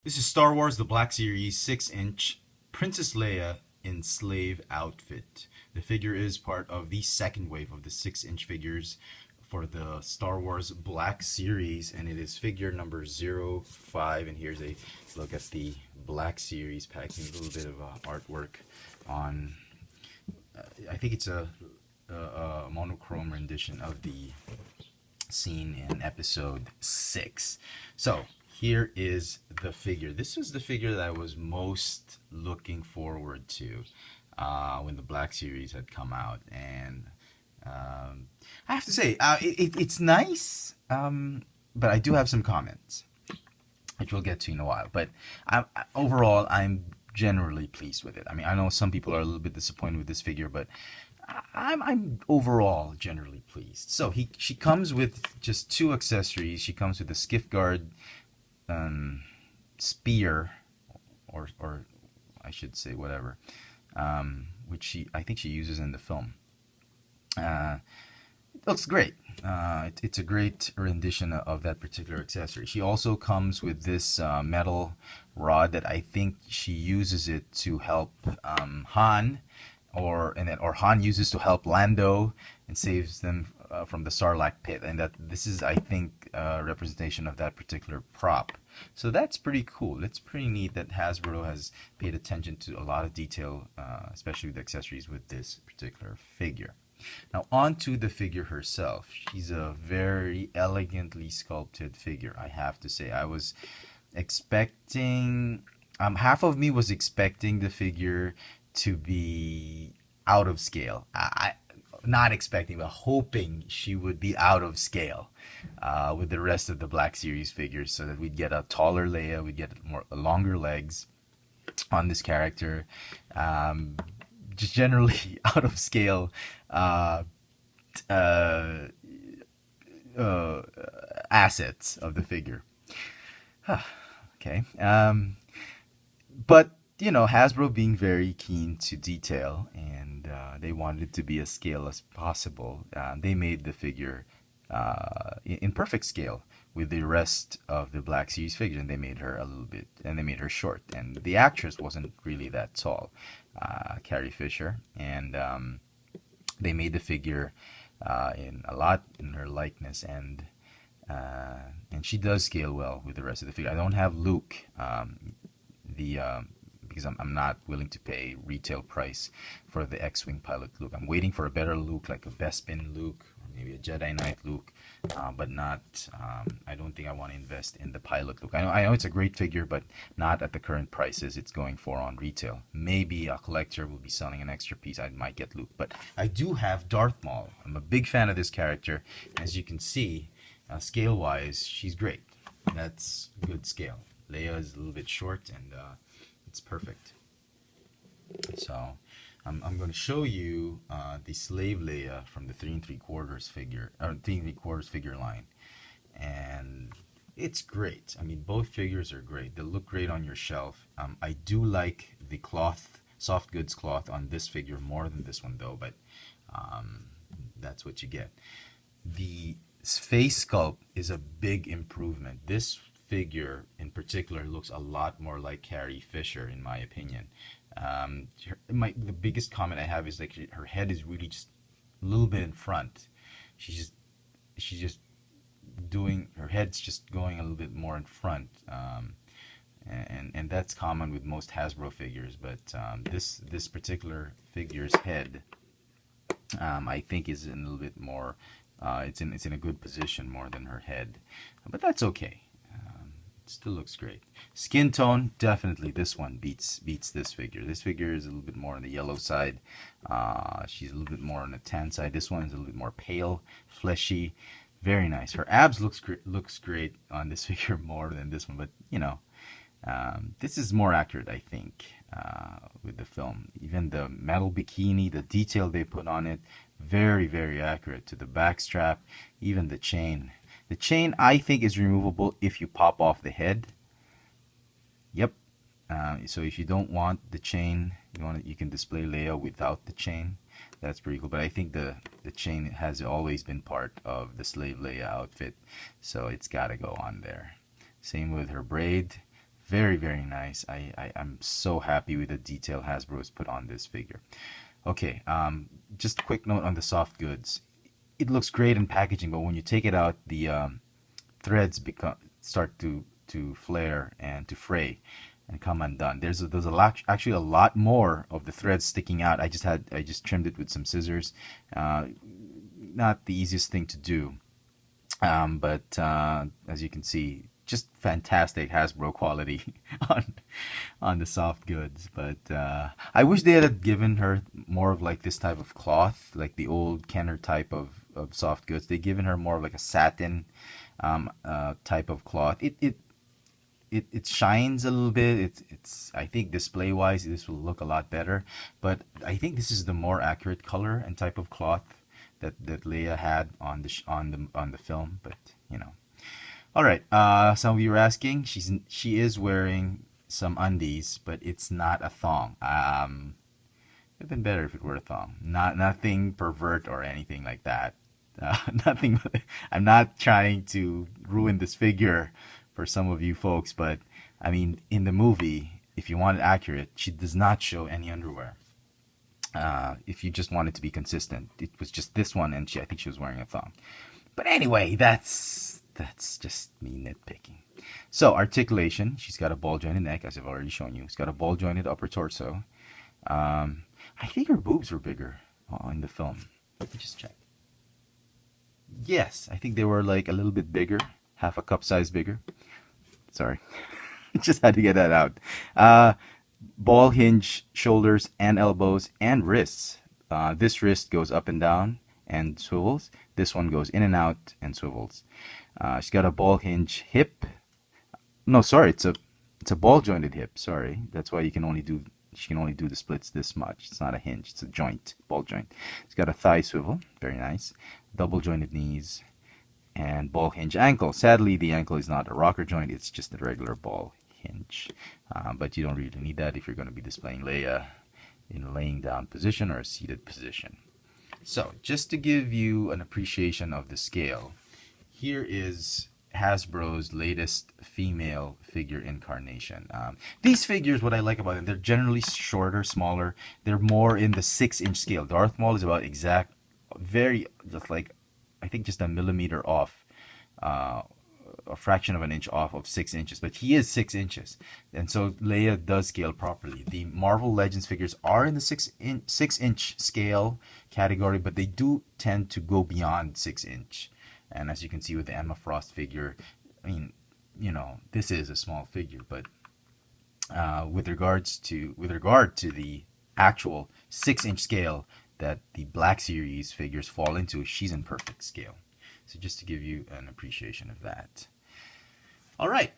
This is Star Wars The Black Series 6-inch Princess Leia in slave outfit. The figure is part of the second wave of the 6-inch figures for the Star Wars Black Series, and it is figure number 05. And here's a look at the Black Series packing, a little bit of artwork on, I think it's a monochrome rendition of the scene in episode 6. So here is the figure. This was the figure that I was most looking forward to when the Black Series had come out, and I have to say it's nice, but I do have some comments, which we'll get to in a while. But overall, I'm generally pleased with it. I mean, I know some people are a little bit disappointed with this figure, but I'm overall generally pleased. So she comes with just 2 accessories. She comes with a skiff guard spear, or I should say whatever, which I think she uses in the film. It looks great. It's a great rendition of that particular accessory. She also comes with this metal rod that I think she uses it to help Han, or Han uses to help Lando and saves them from the Sarlacc pit, and that this is, I think, a representation of that particular prop. So that's pretty cool. It's pretty neat that Hasbro has paid attention to a lot of detail, especially with the accessories with this particular figure. Now on to the figure herself. She's a very elegantly sculpted figure, I have to say. I was expecting, half of me was expecting the figure to be out of scale. Not expecting, but hoping she would be out of scale with the rest of the Black Series figures, so that we'd get a taller Leia, we'd get longer legs on this character. Just generally out of scale assets of the figure. Okay. But Hasbro being very keen to detail, and they wanted it to be as scale as possible. They made the figure in perfect scale with the rest of the Black Series figures, and they made her a little bit, and they made her short. And the actress wasn't really that tall, Carrie Fisher, and they made the figure in her likeness, and she does scale well with the rest of the figure. I don't have Luke, because I'm not willing to pay retail price for the X-Wing pilot Luke. I'm waiting for a better Luke, like a Bespin Luke, or maybe a Jedi Knight Luke, but not, I don't think I want to invest in the pilot Luke. I know it's a great figure, but not at the current prices it's going for on retail. Maybe a collector will be selling an extra piece, I might get Luke. But I do have Darth Maul. I'm a big fan of this character. As you can see, scale-wise, she's great. That's good scale. Leia is a little bit short, and it's perfect. So I'm going to show you the Slave Leia from the 3 3/4 figure, or 3 3/4 figure line, and it's great. I mean, both figures are great. They look great on your shelf. I do like the cloth, soft goods cloth on this figure more than this one though, but that's what you get. The face sculpt is a big improvement. This figure in particular looks a lot more like Carrie Fisher, in my opinion. The biggest comment I have is like her head is really just a little bit in front. She's just doing, her head's just going a little bit more in front, and that's common with most Hasbro figures. But this particular figure's head, I think, is in a little bit more. It's in a good position more than her head, but that's okay. Still looks great. Skin tone, definitely this one beats this figure. This figure is a little bit more on the yellow side. She's a little bit more on the tan side. This one is a little bit more pale, fleshy, very nice. Her abs looks great on this figure more than this one, but this is more accurate, I think, with the film. Even the metal bikini, the detail they put on it, very, very accurate to the back strap, even the chain. The chain, I think, is removable if you pop off the head. Yep. So if you don't want the chain, you can display Leia without the chain. That's pretty cool. But I think the chain has always been part of the Slave Leia outfit, so it's got to go on there. Same with her braid. Very, very nice. I'm so happy with the detail Hasbro has put on this figure. Okay, just a quick note on the soft goods. It looks great in packaging, but when you take it out, the threads start to flare and to fray and come undone. There's a lot, actually a lot more of the threads sticking out. I just trimmed it with some scissors. Not the easiest thing to do, but as you can see, just fantastic Hasbro quality on the soft goods. But I wish they had given her more of like this type of cloth, like the old Kenner type of soft goods. They given her more of like a satin type of cloth. It shines a little bit. It's I think display wise this will look a lot better, but I think this is the more accurate color and type of cloth that Leia had on the film. But you know, all right. Some of you are asking. She is wearing some undies, but it's not a thong. It'd been better if it were a thong. Nothing pervert or anything like that. Nothing. I'm not trying to ruin this figure for some of you folks, but I mean, in the movie, if you want it accurate, she does not show any underwear. If you just want it to be consistent, it was just this one, and I think she was wearing a thong. But anyway, that's just me nitpicking. So articulation, she's got a ball jointed neck, as I've already shown you. She's got a ball jointed upper torso. I think her boobs were bigger in the film. Let me just check. Yes, I think they were like a little bit bigger, half a cup size bigger. Sorry, just had to get that out. Ball hinge shoulders and elbows and wrists. This wrist goes up and down and swivels. This one goes in and out and swivels. She's got a ball hinge hip. No, sorry, it's a ball jointed hip. Sorry, that's why she can only do the splits this much. It's not a hinge, it's a joint, ball joint. It's got a thigh swivel, very nice. Double jointed knees and ball hinge ankle. Sadly, the ankle is not a rocker joint, it's just a regular ball hinge. But you don't really need that if you're going to be displaying Leia in a laying down position or a seated position. So, just to give you an appreciation of the scale, here is Hasbro's latest female figure incarnation. These figures, what I like about them, they're generally shorter, smaller. They're more in the 6-inch scale. Darth Maul is about exact, just like, I think just a millimeter off, a fraction of an inch off of 6 inches. But he is 6 inches. And so Leia does scale properly. The Marvel Legends figures are in the 6-inch scale category, but they do tend to go beyond 6-inch. And as you can see with the Emma Frost figure, I mean, you know, this is a small figure, but with regard to the actual 6-inch scale that the Black Series figures fall into, she's in perfect scale. So just to give you an appreciation of that. All right,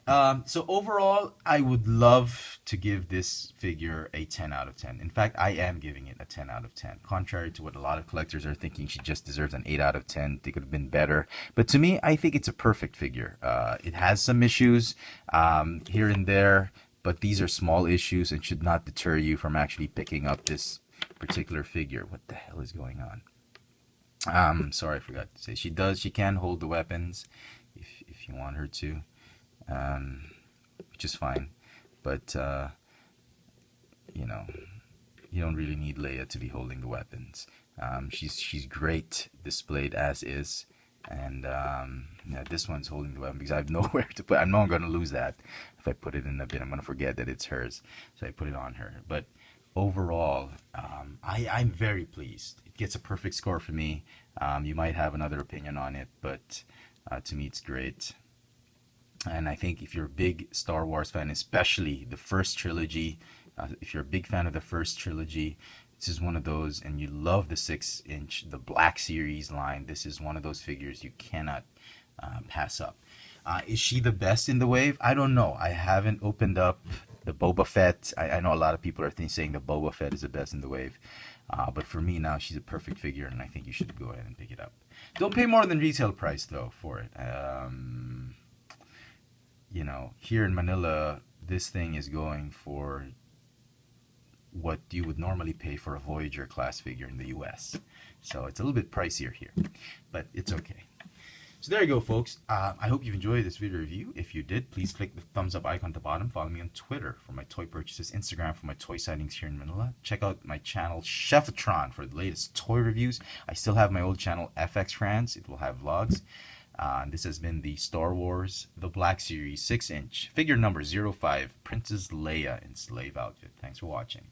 so overall, I would love to give this figure a 10 out of 10. In fact, I am giving it a 10 out of 10. Contrary to what a lot of collectors are thinking, she just deserves an 8 out of 10. They could have been better. But to me, I think it's a perfect figure. It has some issues here and there, but these are small issues and should not deter you from actually picking up this particular figure. What the hell is going on? Sorry, I forgot to say. She can hold the weapons if you want her to. Which is fine, but you know, you don't really need Leia to be holding the weapons. She's great displayed as is, and yeah, this one's holding the weapon because I have nowhere to put. I know I'm going to lose that if I put it in the bin. I'm going to forget that it's hers, so I put it on her. But overall, I'm very pleased. It gets a perfect score for me. You might have another opinion on it, but to me, it's great. And I think if you're a big Star Wars fan, especially the first trilogy, if you're a big fan of the first trilogy, this is one of those, and you love the 6-inch, the Black Series line, this is one of those figures you cannot pass up. Is she the best in the wave? I don't know. I haven't opened up the Boba Fett. I know a lot of people are saying the Boba Fett is the best in the wave. But for me now, she's a perfect figure, and I think you should go ahead and pick it up. Don't pay more than retail price, though, for it. You know, here in Manila, this thing is going for what you would normally pay for a Voyager class figure in the US. So it's a little bit pricier here, but it's okay. So there you go, folks. I hope you've enjoyed this video review. If you did, please click the thumbs up icon at the bottom. Follow me on Twitter for my toy purchases, Instagram for my toy sightings here in Manila. Check out my channel Chefatron for the latest toy reviews. I still have my old channel FX France. It will have vlogs. This has been the Star Wars The Black Series 6-inch figure number 05 Princess Leia in slave outfit. Thanks for watching.